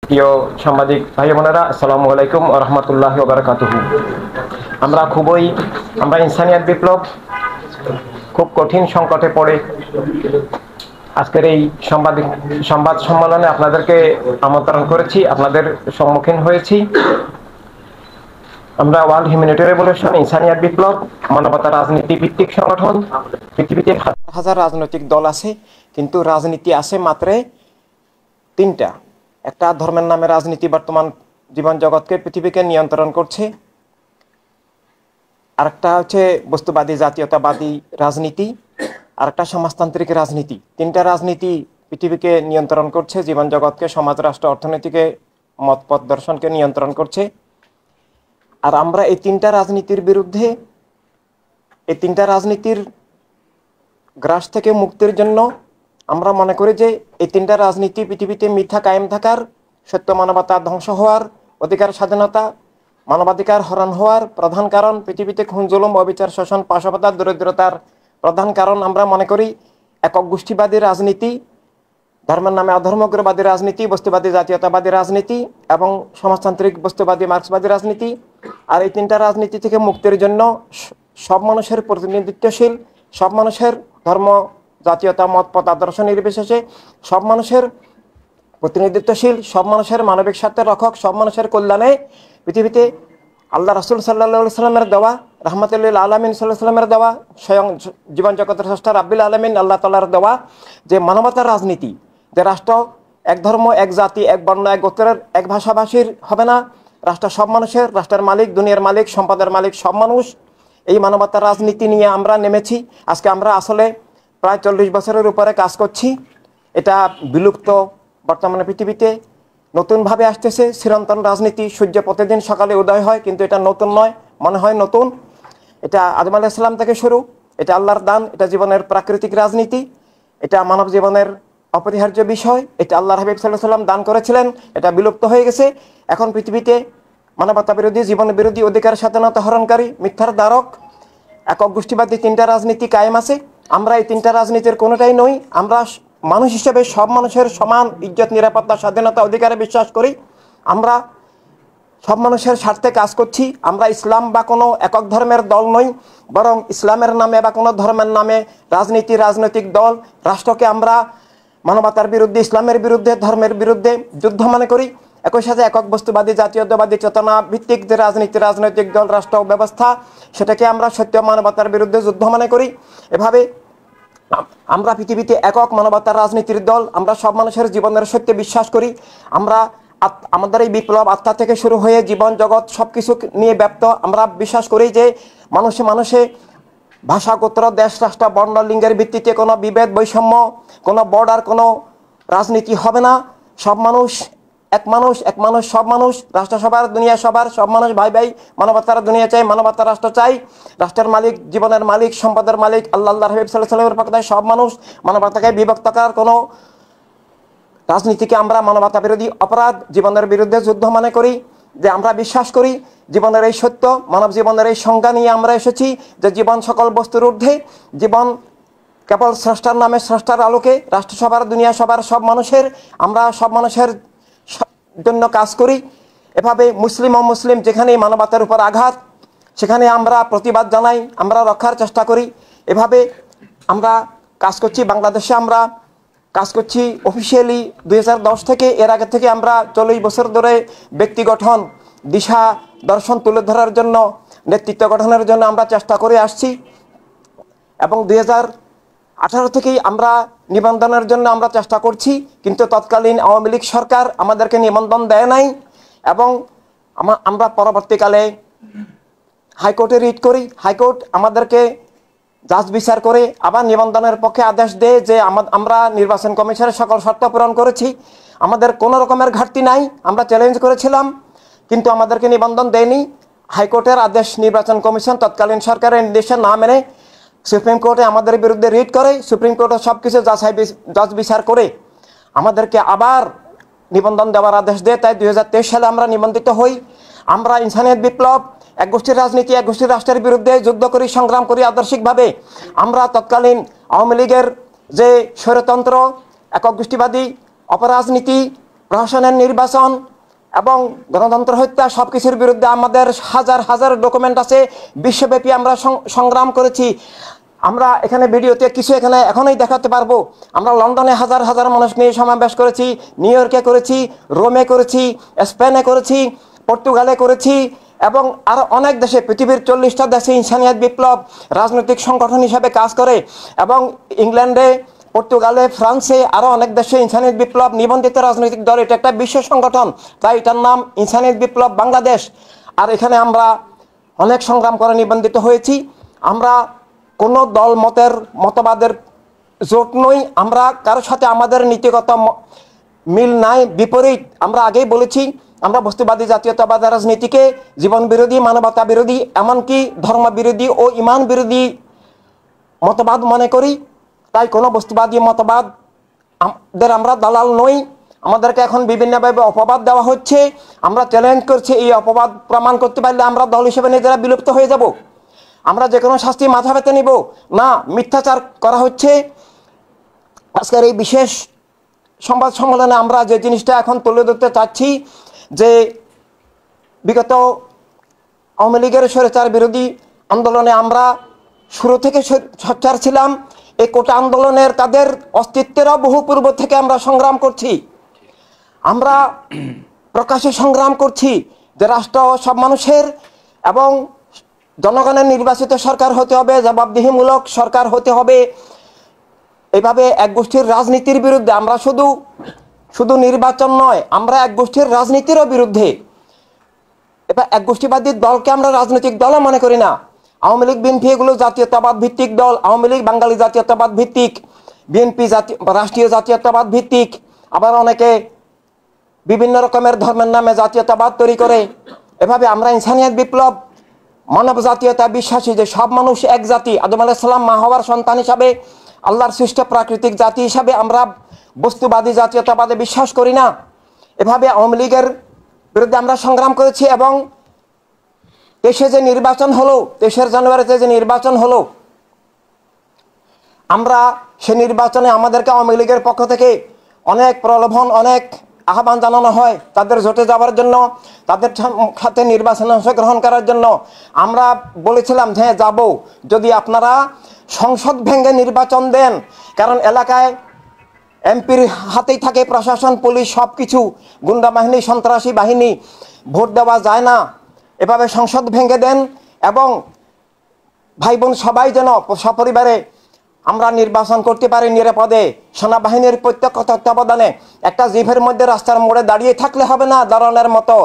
প্রিয় সাংবাদিক ভাই বোনেরা, আসসালামু আলাইকুম ওয়া রাহমাতুল্লাহি ওয়া বারাকাতুহু। আমরা ইনসানিয়াত বিপ্লব খুব কঠিন সংকটে পড়ে আজকের এই সংবাদ সম্মেলনে আপনাদেরকে আমন্ত্রণ করেছি, আপনাদের সম্মুখীন হয়েছি। আমরা ওয়ার্ল্ড হিউম্যানিটেরিয়ান রেভলিউশন ইনসানিয়াত বিপ্লব মানবতা রাজনীতি ভিত্তিক সংগঠন। পৃথিবীতে হাজার হাজার রাজনৈতিক দল আছে, কিন্তু রাজনীতি আছে মাত্র তিনটা। একটা ধর্মের নামে রাজনীতি বর্তমান জীবন জগৎকে পৃথিবীকে নিয়ন্ত্রণ করছে। আরেকটা হচ্ছে বস্তুবাদী জাতীয়তাবাদী রাজনীতি, আরেকটা সমাজতান্ত্রিক রাজনীতি। তিনটা রাজনীতি পৃথিবীকে নিয়ন্ত্রণ করছে, জীবন জগৎকে, সমাজ, রাষ্ট্র, অর্থনীতিকে, মত পথ দর্শনকে নিয়ন্ত্রণ করছে। আর আমরা এই তিনটা রাজনীতির বিরুদ্ধে, এই তিনটা রাজনীতির গ্রাস থেকে মুক্তির জন্য আমরা মনে করি যে এই তিনটা রাজনীতি পৃথিবীতে মিথ্যা কায়েম থাকার, সত্য মানবতা ধ্বংস হওয়ার, অধিকার স্বাধীনতা মানবাধিকার হরণ হওয়ার প্রধান কারণ, পৃথিবীতে খুন, জুলুম, অবিচার, শোষণ, পাশবিকতা, দরিদ্রতার প্রধান কারণ আমরা মনে করি একক গোষ্ঠীবাদী রাজনীতি, ধর্মের নামে অধর্মগ্রবাদী রাজনীতি, বস্তুবাদী জাতীয়তাবাদী রাজনীতি এবং সমাজতান্ত্রিক বস্তুবাদী মার্ক্সবাদী রাজনীতি। আর এই তিনটা রাজনীতি থেকে মুক্তির জন্য সব মানুষের প্রতিনিধিত্বশীল, সব মানুষের ধর্ম, জাতীয়তা, মত পথ আদর্শ নির্বিশেষে সব মানুষের প্রতিনিধিত্বশীল, সব মানুষের মানবিক স্বার্থের রক্ষক, সব মানুষের কল্যাণে পৃথিবীতে আল্লাহ রাসূল সাল্লাল্লাহু সাল্লামের দেওয়া, রাহমাতুল আলামিন সাল্লাল্লাহু সাল্লামের দেওয়া, স্বয়ং জীবন জগতের স্রষ্টা রাব্বিল আলামিন আল্লাহ তাআলার দেওয়া যে মানবতার রাজনীতি, যে রাষ্ট্র এক ধর্ম, এক জাতি, এক বর্ণ, এক গোত্রের, এক ভাষাভাষীর হবে না, রাষ্ট্র সব মানুষের, রাষ্ট্রের মালিক, দুনিয়ার মালিক, সম্পদের মালিক সব মানুষ। এই মানবতার রাজনীতি নিয়ে আমরা নেমেছি। আজকে আমরা আসলে প্রায় 40 বছরের উপরে কাজ করছি। এটা বিলুপ্ত বর্তমানে পৃথিবীতে নতুনভাবে আসতেছে চিরন্তন রাজনীতি। সূর্য প্রতিদিন সকালে উদয় হয়, কিন্তু এটা নতুন নয়, মনে হয় নতুন। এটা আদম আলাইহিস সালাম থেকে শুরু, এটা আল্লাহর দান, এটা জীবনের প্রাকৃতিক রাজনীতি, এটা মানব জীবনের অপরিহার্য বিষয়, এটা আল্লাহর হাবিব সাল্লাল্লাহু আলাইহি ওয়াসাল্লাম দান করেছিলেন। এটা বিলুপ্ত হয়ে গেছে। এখন পৃথিবীতে মানবতা বিরোধী, জীবন বিরোধী, অধিকার স্বাধীনতা হরণকারী, মিথ্যার দ্বারক একক গোষ্ঠীবাদী তিনটা রাজনীতি কায়েম আছে। আমরা এই তিনটা রাজনীতির কোনোটাই নই। আমরা মানুষ হিসেবে সব মানুষের সমান ইজ্জত, নিরাপত্তা, স্বাধীনতা, অধিকারে বিশ্বাস করি। আমরা সব মানুষের স্বার্থে কাজ করছি। আমরা ইসলাম বা কোনো একক ধর্মের দল নই, বরং ইসলামের নামে বা কোনো ধর্মের নামে রাজনৈতিক দল, রাষ্ট্রকে আমরা মানবতার বিরুদ্ধে, ইসলামের বিরুদ্ধে, ধর্মের বিরুদ্ধে যুদ্ধ মনে করি। একই সাথে একক বস্তুবাদী, জাতীয়তাবাদী চেতনা ভিত্তিক যে রাজনৈতিক দল, রাষ্ট্র ব্যবস্থা, সেটাকে আমরা সত্য মানবতার বিরুদ্ধে যুদ্ধ মনে করি। এভাবে আমরা পৃথিবীতে একক মানবতার রাজনীতির দল। আমরা সব মানুষের জীবনের সত্যে বিশ্বাস করি। আমরা আমাদের এই বিপ্লব আত্মা থেকে শুরু হয়ে জীবন জগৎ সব কিছু নিয়ে ব্যাপ্ত। আমরা বিশ্বাস করি যে মানুষে ভাষা, গোত্র, দেশ, রাষ্ট্র, বর্ণ, লিঙ্গের ভিত্তিতে কোনো বিভেদ, বৈষম্য, কোনো বর্ডার, কোনো রাজনীতি হবে না। সব মানুষ এক মানুষ সব মানুষ, রাষ্ট্র সবার, দুনিয়া সবার, সব মানুষ ভাই ভাই। মানবতার দুনিয়া চাই, মানবতার রাষ্ট্র চাই। রাষ্ট্রের মালিক, জীবনের মালিক, সম্পদের মালিক আল্লাহর হাবিব সাল্লাল্লাহু আলাইহি ওয়াসাল্লামের পক্ষে সব মানুষ। মানবতাকে বিভক্ত করার কোনো রাজনীতিকে আমরা মানবতা বিরোধী অপরাধ, জীবনের বিরুদ্ধে যুদ্ধ মনে করি। যে আমরা বিশ্বাস করি জীবনের এই সত্য, মানব জীবনের এই সংজ্ঞা নিয়ে আমরা এসেছি যে জীবন সকল বস্তুর ঊর্ধ্বে, জীবন কেবল স্রষ্টার নামে, স্রষ্টার আলোকে, রাষ্ট্র সবার, দুনিয়া সবার, সব মানুষের। আমরা সব মানুষের জন্য কাজ করি। এভাবে মুসলিম অমুসলিম যেখানেই মানবতার উপর আঘাত, সেখানে আমরা প্রতিবাদ জানাই, আমরা রক্ষার চেষ্টা করি। এভাবে আমরা কাজ করছি। বাংলাদেশে আমরা কাজ করছি অফিসিয়ালি 2010 থেকে। এর আগে থেকে আমরা 40 বছর ধরে ব্যক্তি গঠন, দিশা দর্শন তুলে ধরার জন্য, নেতৃত্ব গঠনের জন্য আমরা চেষ্টা করে আসছি। এবং 2018 থেকেই আমরা নিবন্ধনের জন্য আমরা চেষ্টা করছি, কিন্তু তৎকালীন আওয়ামী লীগ সরকার আমাদেরকে নিবন্ধন দেয় নাই। এবং আমরা পরবর্তীকালে হাইকোর্টে রিট করি। হাইকোর্ট আমাদেরকে জাজ বিচার করে আবার নিবন্ধনের পক্ষে আদেশ দেয় যে আমরা নির্বাচন কমিশনের সকল শর্ত পূরণ করেছি, আমাদের কোনো রকমের ঘাটতি নাই। আমরা চ্যালেঞ্জ করেছিলাম, কিন্তু আমাদেরকে নিবন্ধন দেয়নি। হাইকোর্টের আদেশ নির্বাচন কমিশন তৎকালীন সরকারের নির্দেশে না মেনে সুপ্রিম কোর্টে আমাদের বিরুদ্ধে রিট করে। সুপ্রিম কোর্টে সব কিছু জাজ বিচার করে আমাদেরকে আবার নিবন্ধন দেওয়ার আদেশ দেয়। তাই 2023 সালে আমরা নিবন্ধিত হই। আমরা ইনসানিয়াত বিপ্লব এক গোষ্ঠীর রাজনীতি, এক গোষ্ঠীর রাষ্ট্রের বিরুদ্ধে যুদ্ধ করি, সংগ্রাম করি আদর্শিকভাবে। আমরা তৎকালীন আওয়ামী লীগের যে স্বৈরতন্ত্র, একক গোষ্ঠীবাদী, অপরাজনীতি, প্রশাসনের নির্বাচন এবং গণতন্ত্র হত্যা সব কিছুর বিরুদ্ধে আমাদের হাজার হাজার ডকুমেন্ট আছে। বিশ্বব্যাপী আমরা সংগ্রাম করেছি। আমরা এখানে ভিডিওতে কিছু এখানে এখনই দেখাতে পারবো। আমরা লন্ডনে হাজার হাজার মানুষ নিয়ে সমাবেশ করেছি, নিউ ইয়র্কে করেছি, রোমে করেছি, স্পেনে করেছি, পর্তুগালে করেছি এবং আরও অনেক দেশে, পৃথিবীর 40টা দেশে ইনসানিয়াত বিপ্লব রাজনৈতিক সংগঠন হিসাবে কাজ করে এবং ইংল্যান্ডে, পর্তুগালে, ফ্রান্সে আরও অনেক দেশে ইনসানিয়াত বিপ্লব নিবন্ধিত রাজনৈতিক দল। এটা একটা বিশ্ব সংগঠন, তাই এটার নাম ইনসানিয়াত বিপ্লব বাংলাদেশ। আর এখানে আমরা অনেক সংগ্রাম করে নিবন্ধিত হয়েছি। আমরা কোনো দল মতবাদের জোট নই, আমরা কারোর সাথে আমাদের নীতিগত মিল নাই, বিপরীত। আমরা আগেই বলেছি, আমরা বস্তুবাদী জাতীয়তাবাদ রাজনীতিকে জীবন বিরোধী, মানবতা বিরোধী, এমনকি ধর্ম বিরোধী ও ইমান বিরোধী মতবাদ মনে করি। তাই কোনো বস্তুবাদী মতবাদ আমরা দালাল নই। আমাদেরকে এখন বিভিন্নভাবে অপবাদ দেওয়া হচ্ছে, আমরা চ্যালেঞ্জ করছি। এই অপবাদ প্রমাণ করতে পারলে আমরা দল হিসেবে নিজেরা বিলুপ্ত হয়ে যাব। আমরা যে কোনো শাস্তি মাথা পেতে নিব না। মিথ্যাচার করা হচ্ছে। আজকের এই বিশেষ সংবাদ সম্মেলনে আমরা যে জিনিসটা এখন তুলে ধরতে চাচ্ছি, যে বিগত আওয়ামী লীগের স্বৈরাচার বিরোধী আন্দোলনে আমরা শুরু থেকে সোচ্চার ছিলাম। এই কোটা আন্দোলনের তাদের অস্তিত্বেরও বহু পূর্ব থেকে আমরা সংগ্রাম করছি। আমরা প্রকাশ্যে সংগ্রাম করছি যে রাষ্ট্র সব মানুষের এবং জনগণের নির্বাচিত সরকার হতে হবে, জবাবদিহিমূলক সরকার হতে হবে। এভাবে এক গোষ্ঠীর রাজনীতির বিরুদ্ধে আমরা শুধু নির্বাচন নয়, আমরা এক গোষ্ঠীর রাজনীতিরও বিরুদ্ধে। এবার এক গোষ্ঠীবাদী দলকে আমরা রাজনৈতিক দলও মনে করি না। আওয়ামী লীগ, বিএনপি এগুলো জাতীয়তাবাদ ভিত্তিক দল। আওয়ামী লীগ বাঙালি জাতীয়তাবাদ ভিত্তিক, বিএনপি রাষ্ট্রীয় জাতীয়তাবাদ ভিত্তিক। আবার অনেকে বিভিন্ন রকমের ধর্মের নামে জাতীয়তাবাদ তৈরি করে। এভাবে আমরা ইনসানিয়াত বিপ্লব, মানব জাতীয়তা বিশ্বাসী, যে সব মানুষ এক জাতি, আদম আলাইহিস সালাম মা হওয়ার সন্তান হিসাবে, আল্লাহর সৃষ্ট প্রাকৃতিক জাতি হিসাবে আমরা বস্তুবাদী জাতীয়তাবাদে বিশ্বাস করি না। এভাবে আওয়ামী লীগের বিরুদ্ধে আমরা সংগ্রাম করেছি এবং 23 জানুয়ারিতে যে নির্বাচন হলো, আমরা সে নির্বাচনে আমাদেরকে আওয়ামী লীগের পক্ষ থেকে অনেক প্রলোভন, অনেক আহ্বান জানানো হয় তাদের জোটে যাওয়ার জন্য, তাদের সাথে নির্বাচনে অংশগ্রহণ করার জন্য। আমরা বলেছিলাম যে যাব, যদি আপনারা সংসদ ভেঙে নির্বাচন দেন। কারণ এলাকায় এমপির হাতেই থাকে প্রশাসন, পুলিশ, সব কিছু, গুন্ডা বাহিনী, সন্ত্রাসী বাহিনী, ভোট দেওয়া যায় না। এভাবে সংসদ ভেঙে দেন এবং ভাই বোন সবাই যেন সপরিবারে আমরা নির্বাচন করতে পারি নিরাপদে। সেনাবাহিনীর প্রত্যক্ষ তত্ত্বাবধানে একটা জিপের মধ্যে রাস্তার মোড়ে দাঁড়িয়ে থাকলে হবে না, দাঁড়ানোর মতো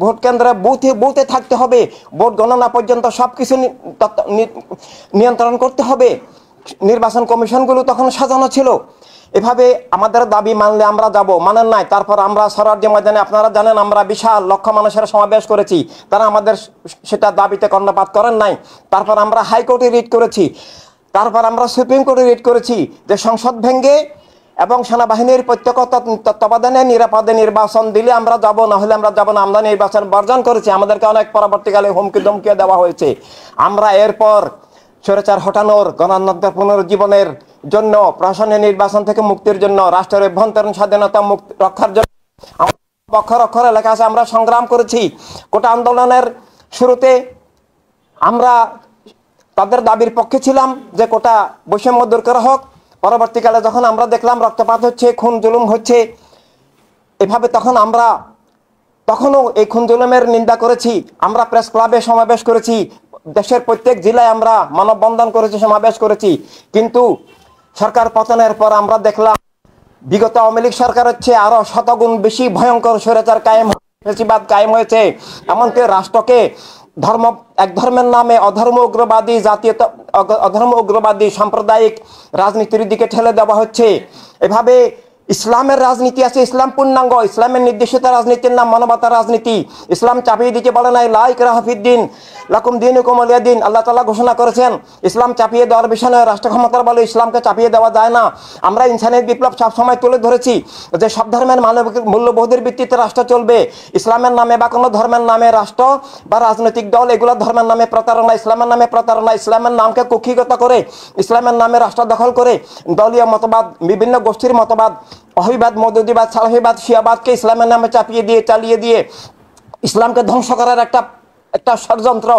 ভোট কেন্দ্রে বুথে থাকতে হবে। ভোট গণনা পর্যন্ত সব কিছু নিয়ন্ত্রণ করতে হবে। নির্বাচন কমিশনগুলো তখন সাজানো ছিল। এভাবে আমাদের দাবি মানলে আমরা যাব, মানেন নাই। তারপর আমরা সরারদি ময়দানে, আপনারা জানেন, আমরা বিশাল লক্ষ মানুষের সমাবেশ করেছি। তারা আমাদের সেটা দাবিতে কর্ণপাত করেন নাই। তারপর আমরা হাইকোর্টে রিট করেছি, তারপর আমরা সুপ্রিম কোর্টে রিট করেছি যে সংসদ ভেঙে এবং সেনাবাহিনীর প্রত্যক্ষ তত্ত্বাবধানে নিরাপদে নির্বাচন দিলে আমরা যাব, না হলে আমরা যাব না। আমরা নির্বাচন বর্জন করেছি। আমাদেরকে অনেক পরবর্তীকালে হুমকি ধমকিও দেওয়া হয়েছে। আমরা এরপর স্বৈরাচার হটানোর, গণতন্ত্রের পুনরুজ্জীবনের জন্য, প্রশাসনের নির্বাচন থেকে মুক্তির জন্য, রাষ্ট্রের অভ্যন্তরীণ স্বাধীনতা রক্ষার জন্য অক্ষর লেখা আছে, আমরা সংগ্রাম করেছি। কোটা আন্দোলনের শুরুতে আমরা তাদের দাবির পক্ষে ছিলাম যে কোটা বৈষম্য দূর করা হোক। পরবর্তীকালে যখন আমরা দেখলাম রক্তপাত হচ্ছে, খুন জুলুম হচ্ছে, এভাবে তখনও এই খুন জুলুমের নিন্দা করেছি। আমরা প্রেস ক্লাবে সমাবেশ করেছি, দেশের প্রত্যেক জেলায় আমরা মানববন্ধন করেছি, সমাবেশ করেছি। কিন্তু সরকার পতনের পর আমরা দেখলাম বিগত আওয়ামী লীগ সরকার হচ্ছে আরো শতগুণ বেশি ভয়ঙ্কর স্বৈরাচার ফ্যাসিবাদ কায়েম হয়েছে। এমনকি রাষ্ট্রকে এক ধর্মের নামে অধর্ম উগ্রবাদী সাম্প্রদায়িক রাজনীতির দিকে ঠেলে দেওয়া হচ্ছে। এভাবে ইসলামের রাজনীতি আছে, ইসলাম পূর্ণাঙ্গ, ইসলামের নির্দেশিত রাজনীতির নাম মানবতার রাজনীতি। ইসলাম চাপিয়ে দিতে বলে নাই লা ইকরাহা ফিদ্দিন লাকুম দীনুকুম ওয়ালিয়া দিন। আল্লাহ তাআলা ঘোষণা করেছেন ইসলাম চাপিয়ে দেওয়ার বিষয় নয়। রাষ্ট্র ক্ষমতার বলে ইসলামকে চাপিয়ে দেওয়া যায় না। আমরা ইনসানিয়ত বিপ্লব সবসময় তুলে ধরেছি যে সব ধর্মের মানবিক মূল্যবোধের ভিত্তিতে রাষ্ট্র চলবে। ইসলামের নামে বা কোনো ধর্মের নামে রাষ্ট্র বা রাজনৈতিক দল এগুলো ধর্মের নামে প্রতারণা, ইসলামের নামে প্রতারণা, ইসলামের নামকে কুক্ষিগত করে, ইসলামের নামে রাষ্ট্র দখল করে দলীয় মতবাদ, বিভিন্ন গোষ্ঠীর মতবাদ ওয়াহাবিবাদ, মওদুদিবাদ, সালাফিবাদ, শিয়াবাদকে ইসলামের নামে চালিয়ে দিয়ে ইসলামকে ধ্বংস করার একটা ষড়যন্ত্র।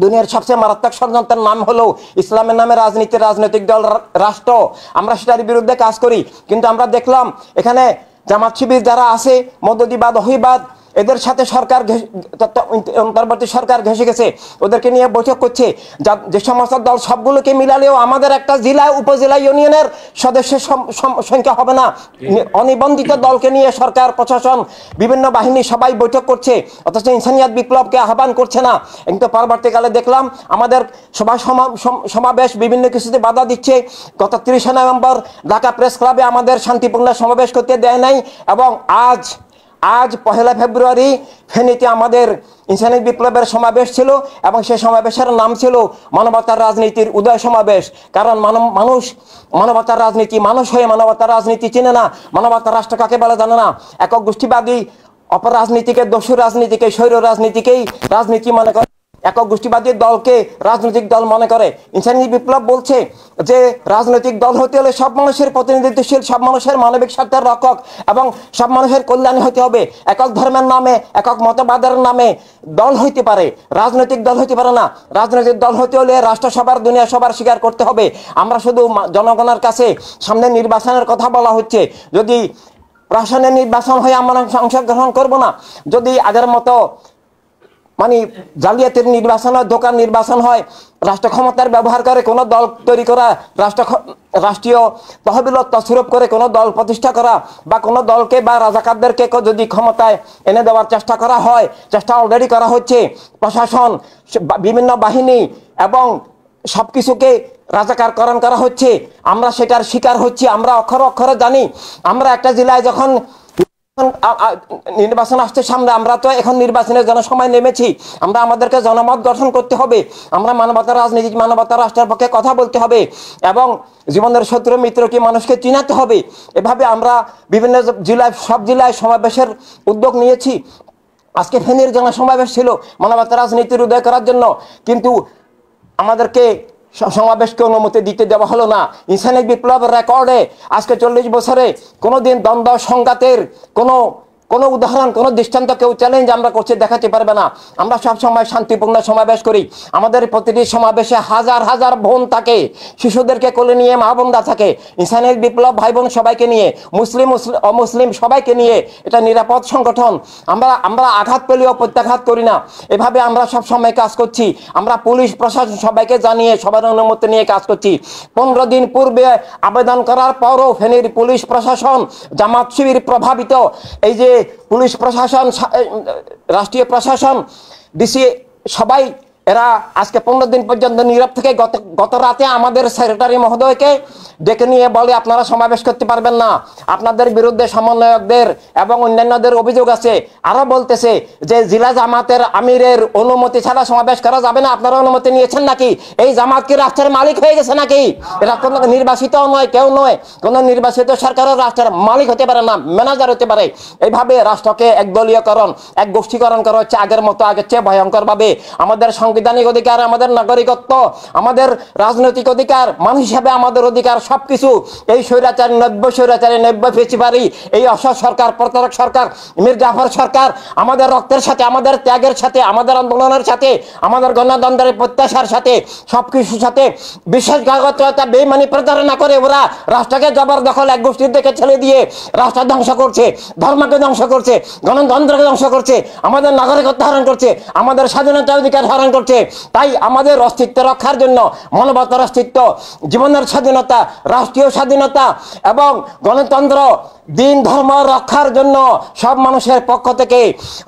দুনিয়ার সবচেয়ে মারাত্মক ষড়যন্ত্রের নাম হলো ইসলামের নামে রাজনীতি, রাজনৈতিক দল, রাষ্ট্র। আমরা সেটার বিরুদ্ধে কাজ করি, কিন্তু আমরা দেখলাম এখানে জামাত শিবির যারা আছে, মওদুদিবাদ, ওয়াহাবিবাদ, এদের সাথে সরকার, অন্তর্বর্তী সরকার ঘেঁষে গেছে, ওদেরকে নিয়ে বৈঠক করছে। যে সমস্ত দল সবগুলোকে মিলালেও আমাদের একটা জেলা, উপজেলা, ইউনিয়নের সদস্যের সংখ্যা হবে না। অনিবন্ধিত দলকে নিয়ে সরকার, প্রশাসন, বিভিন্ন বাহিনী সবাই বৈঠক করছে, অথচ ইনসানিয়াত বিপ্লবকে আহ্বান করছে না। কিন্তু পরবর্তীকালে দেখলাম আমাদের সমাবেশ বিভিন্ন কিছুতে বাধা দিচ্ছে। গত 30 নভেম্বর ঢাকা প্রেস ক্লাবে আমাদের শান্তিপূর্ণ সমাবেশ করতে দেয় নাই, এবং আজ 1 ফেব্রুয়ারি ফেনীতে আমাদের ইনসানিয়াত বিপ্লবের সমাবেশ ছিল, এবং সেই সমাবেশের নাম ছিল মানবতার রাজনীতির উদয় সমাবেশ। কারণ মানুষ মানবতার রাজনীতি, মানুষ হয়ে মানবতার রাজনীতি চিনে না, মানবতার রাষ্ট্র কাকে বলে জানে না। একক গোষ্ঠীবাদী অপরাজনীতিকে, দস্যু রাজনীতিকে, স্বৈর রাজনীতিকেই রাজনীতি মনে করে, একক গোষ্ঠীবাদী দলকে রাজনৈতিক দল মনে করে। ইনসানিয়াত বিপ্লব বলছে যে রাজনৈতিক দল হতে হলে সব মানুষের প্রতিনিধিত্বশীল, সব মানুষের মানবিক স্বার্থের রক্ষক, এবং সব মানুষের কল্যাণী হতে হবে। একক ধর্মের নামে, একক মতবাদের নামে দল হইতে পারে, রাজনৈতিক দল হইতে পারে না। রাজনৈতিক দল হতে হলে রাষ্ট্রসভার, দুনিয়া সবার স্বীকার করতে হবে। আমরা শুধু জনগণের কাছে সামনে নির্বাচনের কথা বলা হচ্ছে, যদি প্রশাসনের নির্বাচন হয় আমরা অংশগ্রহণ করব না। যদি আগের মতো মানে জালিয়াতির নির্বাচন হয়, দোকান নির্বাচন হয়, রাষ্ট্র ক্ষমতার ব্যবহার করে কোনো দল তৈরি করা, রাষ্ট্রীয় তহবিলত তছরূপ করে কোনো দল প্রতিষ্ঠা করা, বা কোনো দলকে বা রাজাকারদেরকে যদি ক্ষমতায় এনে দেওয়ার চেষ্টা করা হয়, চেষ্টা অলরেডি করা হচ্ছে। প্রশাসন, বিভিন্ন বাহিনী এবং সবকিছুকে রাজাকারকরণ করা হচ্ছে। আমরা সেটার শিকার হচ্ছি, আমরা অক্ষরে অক্ষরে জানি। আমরা একটা জেলায় যখন নির্বাচন আসছে সামনে, আমরা তো এখন নির্বাচনের জন্য সময় নেমেছি। আমরা আমাদেরকে জনমত গঠন করতে হবে, আমরা মানবতার রাজনীতি, মানবতার রাষ্ট্রের পক্ষে কথা বলতে হবে, এবং জীবনের শত্রু মিত্রকে মানুষকে চিনাতে হবে। এভাবে আমরা বিভিন্ন জেলায়, সব জেলায় সমাবেশের উদ্যোগ নিয়েছি। আজকে ফেনীর জনসমাবেশ ছিল মানবতার রাজনীতির উদয় করার জন্য, কিন্তু আমাদেরকে সমাবেশকে অনুমতি দিতে দেওয়া হলো না। ইনসানিয়াত বিপ্লবের রেকর্ডে আজকে 40 বছরে কোনোদিন দ্বন্দ্ব সংঘাতের কোনো উদাহরণ, কোনো দৃষ্টান্ত কেউ চ্যালেঞ্জ আমরা করতে দেখাতে পারবে না। আমরা সবসময় শান্তিপূর্ণ সমাবেশ করি। আমাদের প্রতিটি সমাবেশে হাজার হাজার বোন থাকে, শিশুদেরকে কোলে নিয়ে মা বোনরা থাকে। ইনসানিয়াত বিপ্লব ভাই বোন সবাইকে নিয়ে, মুসলিম অমুসলিম সবাইকে নিয়ে এটা নিরাপদ সংগঠন। আমরা আঘাত পেলেও প্রত্যাঘাত করি না। এভাবে আমরা সবসময় কাজ করছি। আমরা পুলিশ প্রশাসন সবাইকে জানিয়ে, সবার অনুমতি নিয়ে কাজ করছি। 15 দিন পূর্বে আবেদন করার পরও ফেনীর পুলিশ প্রশাসন, জামাত শিবির প্রভাবিত এই যে পুলিশ প্রশাসন, রাষ্ট্রীয় প্রশাসন, ডিসি সবাই এরা আজকে 15 দিন পর্যন্ত নীরব থেকে গত রাতে আমাদের সেক্রেটারি মহোদয়কে ডেকে নিয়ে বলে আপনারা সমাবেশ করতে পারবেন না, আপনাদের বিরুদ্ধে সমন্বয়কদের এবং অন্যান্যদের অভিযোগ আছে। আরো বলতেছে যে জেলা জামাতের আমিরের অনুমতি ছাড়া সমাবেশ করা যাবে না। আপনারা অনুমতি নিয়েছেন নাকি? এই জামাত কি রাষ্ট্রের মালিক হয়ে গেছে নাকি? এরা কোনো নির্বাচিত নয়, কেউ নয়। কোনো নির্বাচিত সরকারের রাষ্ট্রের মালিক হতে পারে না, ম্যানেজার হতে পারে। এইভাবে রাষ্ট্রকে একদলীয়করণ, এক গোষ্ঠীকরণ করা হচ্ছে আগের মতো, আগের চেয়ে ভয়ঙ্কর ভাবে। আমাদের সাংবিধানিক অধিকার, আমাদের নাগরিকত্ব, আমাদের রাজনৈতিক অধিকার, মানুষ হিসাবে আমাদের অধিকার, সবকিছু এই স্বৈরাচারী, নব্য ফেসিবাদী, এই অসৎ সরকার, প্রতারক সরকার, মীর জাফর সরকার আমাদের রক্তের সাথে, আমাদের ত্যাগের সাথে, আমাদের আন্দোলনের সাথে, আমাদের গণতন্ত্রের প্রত্যাশার সাথে, সবকিছুর সাথে বিশ্বাসঘাতকতা, বেইমানি প্রতারণা করে ওরা রাষ্ট্রকে জবরদখল এক গোষ্ঠীর দিকে ছেড়ে দিয়ে রাষ্ট্র ধ্বংস করছে, ধর্মকে ধ্বংস করছে, গণতন্ত্রকে ধ্বংস করছে, আমাদের নাগরিকত্ব হরণ করছে, আমাদের স্বাধীনতা অধিকার হরণ করছে। তাই আমাদের অস্তিত্ব রক্ষার জন্য, মানবতার অস্তিত্ব, জীবনের স্বাধীনতা, রাষ্ট্রীয় স্বাধীনতা এবং গণতন্ত্র, দিন ধর্ম রক্ষার জন্য সব মানুষের পক্ষ থেকে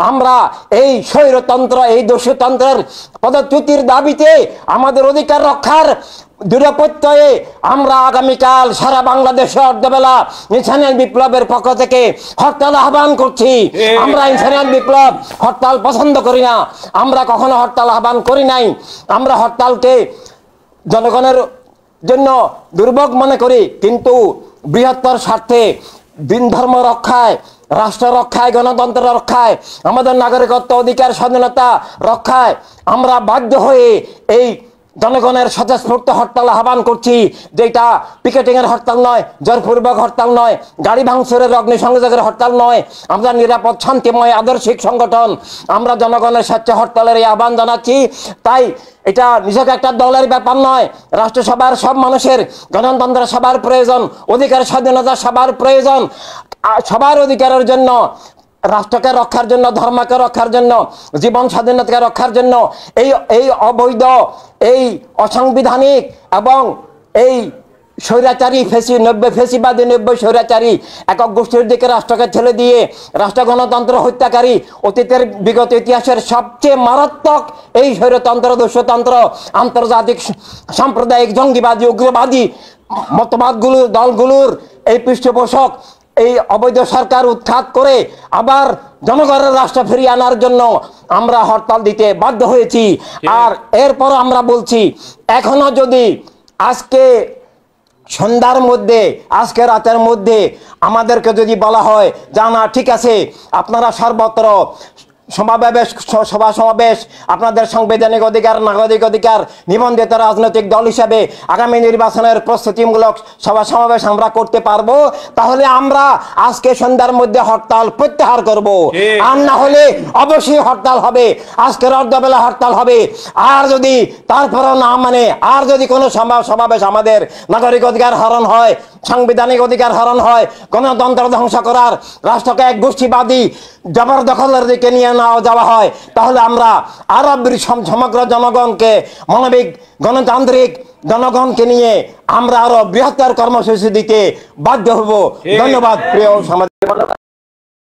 আমরা এই স্বৈরতন্ত্র, এই দস্যুতন্ত্রের পদচ্যুতির দাবিতে, আমাদের অধিকার রক্ষার দৃঢ় প্রত্যয়ে আমরা আগামীকাল সারা বাংলাদেশে অর্ধবেলা ইনসানিয়াত বিপ্লবের পক্ষ থেকে হরতাল আহ্বান করছি। আমরা ইনসানিয়াত বিপ্লব হরতাল পছন্দ করি না, আমরা কখনো হরতাল আহ্বান করি নাই। আমরা হরতালকে জনগণের জন্য দুর্ভোগ মনে করি, কিন্তু বৃহত্তর স্বার্থে, দিন ধর্ম রক্ষায়, রাষ্ট্র রক্ষায়, গণতন্ত্র রক্ষায়, আমাদের নাগরিকত্ব অধিকার স্বাধীনতা রক্ষায় আমরা বাধ্য হয়ে এই জনগণের স্বতঃস্ফূর্ত হরতাল আহ্বান করছি, যেটা পিকেটিং এর হরতাল নয়, জোরপূর্বক হরতাল নয়, গাড়ি ভাঙচুরের অগ্নিসংযোগের হরতাল নয়। আমরা নিরাপদ শান্তিময় আদর্শিক সংগঠন, আমরা জনগণের স্বেচ্ছা হরতালের এই আহ্বান জানাচ্ছি। তাই এটা নিজেকে একটা দলের ব্যাপার নয়, রাষ্ট্রসভার সব মানুষের, গণতন্ত্র সবার প্রয়োজন, অধিকার স্বাধীনতা সবার প্রয়োজন। সবার অধিকারের জন্য, রাষ্ট্রকে রক্ষার জন্য, ধর্মকে রক্ষার জন্য, জীবন স্বাধীনতাকে রক্ষার জন্য এই অবৈধ, এই অসাংবিধানিক এবং এই স্বৈরাচারী ফেসিবাদী স্বৈরাচারী একক গোষ্ঠীর দিকে রাষ্ট্রকে ঠেলে দিয়ে রাষ্ট্র গণতন্ত্র হত্যাকারী, অতীতের বিগত ইতিহাসের সবচেয়ে মারাত্মক এই স্বৈরতন্ত্র, দস্যুতন্ত্র, আন্তর্জাতিক সাম্প্রদায়িক জঙ্গিবাদী উগ্রবাদী দলগুলোর এই পৃষ্ঠপোষক এই অবৈধ সরকার উৎখাত করে আবার জনগণের রাষ্ট্র ফিরিয়ে আনার জন্য আমরা হরতাল দিতে বাধ্য হয়েছি। আর এরপর আমরা বলছি, এখনো যদি আজকে সন্ধ্যার মধ্যে, আজকে রাতের মধ্যে আমাদেরকে যদি বলা হয় জানা ঠিক আছে, আপনারা সর্বত্র সভা সমাবেশ, আপনাদের সাংবিধানিক অধিকার, নাগরিক অধিকার, নিবন্ধিত রাজনৈতিক দল হিসাবে আগামী নির্বাচনের প্রস্তুতিমূলক সভা সমাবেশ আমরা করতে পারবো, তাহলে আমরা আজকে সন্ধ্যার মধ্যে হরতাল প্রত্যাহার করব। আর না হলে অবশ্যই হরতাল হবে, আজকের অর্ধবেলা হরতাল হবে। আর যদি তারপরও না মানে, আর যদি কোনো সমাবেশ আমাদের নাগরিক অধিকার হরণ হয়, সাংবিধানিক অধিকার হরণ হয়, গণতন্ত্র ধ্বংস করার, রাষ্ট্রকে এক গোষ্ঠীবাদী জবরদখলের দিকে নিয়ে যাওয়া হয়, তাহলে আমরা আরো সমগ্র জনগণকে, মানবিক গণতান্ত্রিক জনগণকে নিয়ে আমরা আরো বৃহত্তর কর্মসূচি দিতে বাধ্য হব। ধন্যবাদ প্রিয় সমাজ।